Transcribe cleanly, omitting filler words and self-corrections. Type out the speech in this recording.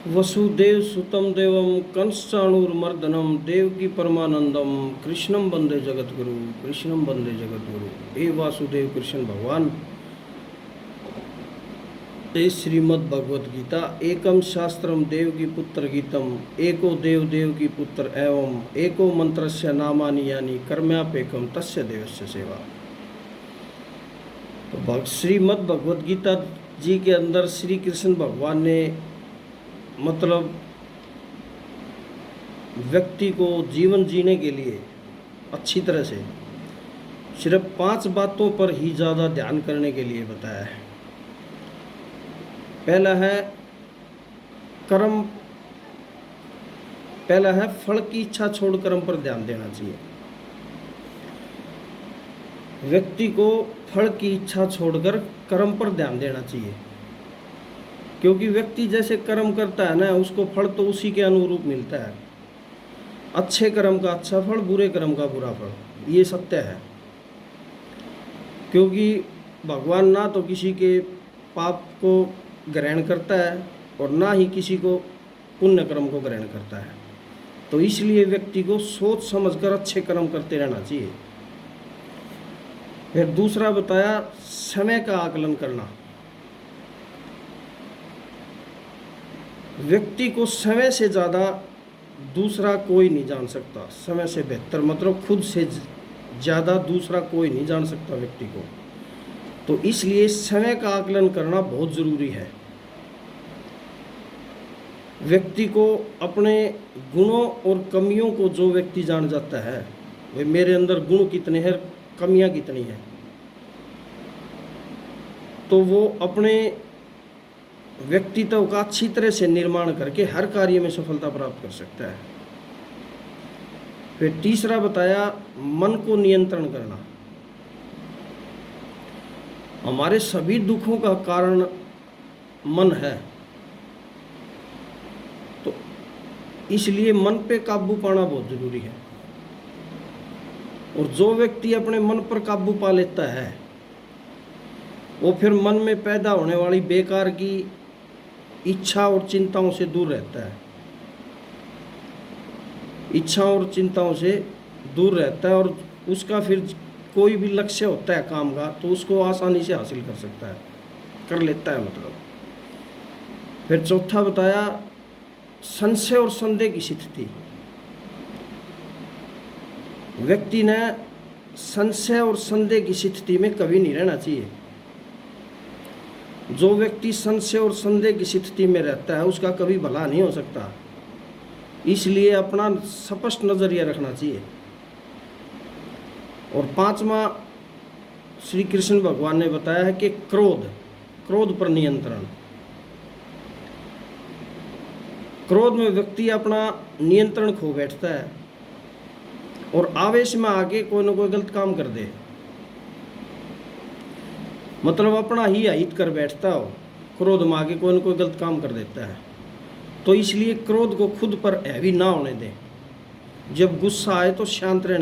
वसुदेव सुतम देवम कंसाणुर्मर्दनम देवकी परमानंदम कृष्णम वंदे जगतगुरु कृष्णम वंदे जगतगुरु। हे वासुदेव कृष्ण भगवान। हे श्रीमद् भगवत गीता एकम शास्त्रम देवकी पुत्र गीतम एको देव देवकी पुत्र एवं एको मंत्रस्य नामानि यानी कर्म्यापेकम तस्य देवस्य सेवा। तो श्रीमद् भगवत गीता जी के अंदर श्री कृष्ण भगवान ने मतलब व्यक्ति को जीवन जीने के लिए अच्छी तरह से सिर्फ 5 बातों पर ही ज़्यादा ध्यान करने के लिए बताया है। पहला है फल की इच्छा छोड़ कर्म पर ध्यान देना चाहिए। व्यक्ति को फल की इच्छा छोड़कर कर्म पर ध्यान देना चाहिए, क्योंकि व्यक्ति जैसे कर्म करता है ना, उसको फल तो उसी के अनुरूप मिलता है। अच्छे कर्म का अच्छा फल, बुरे कर्म का बुरा फल, ये सत्य है। क्योंकि भगवान ना तो किसी के पाप को ग्रहण करता है और ना ही किसी को पुण्य कर्म को ग्रहण करता है। तो इसलिए व्यक्ति को सोच समझकर अच्छे कर्म करते रहना चाहिए। फिर दूसरा बताया समय का आकलन करना। व्यक्ति को समय से ज़्यादा दूसरा कोई नहीं जान सकता। समय से बेहतर मतलब खुद से ज़्यादा दूसरा कोई नहीं जान सकता व्यक्ति को। तो इसलिए समय का आकलन करना बहुत ज़रूरी है। व्यक्ति को अपने गुणों और कमियों को जो व्यक्ति जान जाता है, भाई मेरे अंदर गुण कितने हैं, कमियां कितनी हैं, तो वो अपने व्यक्तित्व का अच्छी तरह से निर्माण करके हर कार्य में सफलता प्राप्त कर सकता है। फिर तीसरा बताया मन को नियंत्रण करना। हमारे सभी दुखों का कारण मन है, तो इसलिए मन पे काबू पाना बहुत जरूरी है। और जो व्यक्ति अपने मन पर काबू पा लेता है, वो फिर मन में पैदा होने वाली बेकार की इच्छा और चिंताओं से दूर रहता है। इच्छाओं और चिंताओं से दूर रहता है और उसका फिर कोई भी लक्ष्य होता है काम का, तो उसको आसानी से हासिल कर सकता है, कर लेता है मतलब। फिर चौथा बताया संशय और संदेह की स्थिति। व्यक्ति ने संशय और संदेह की स्थिति में कभी नहीं रहना चाहिए। जो व्यक्ति संशय और संदेह की स्थिति में रहता है, उसका कभी भला नहीं हो सकता। इसलिए अपना स्पष्ट नजरिया रखना चाहिए। और 5वां श्री कृष्ण भगवान ने बताया है कि क्रोध पर नियंत्रण। क्रोध में व्यक्ति अपना नियंत्रण खो बैठता है और आवेश में आके कोई ना कोई गलत काम कर दे, मतलब अपना ही अहित कर बैठता हो। क्रोध में आके कोई ना कोई गलत काम कर देता है। तो इसलिए क्रोध को खुद पर हैवी ना होने दें। जब गुस्सा आए तो शांत रहने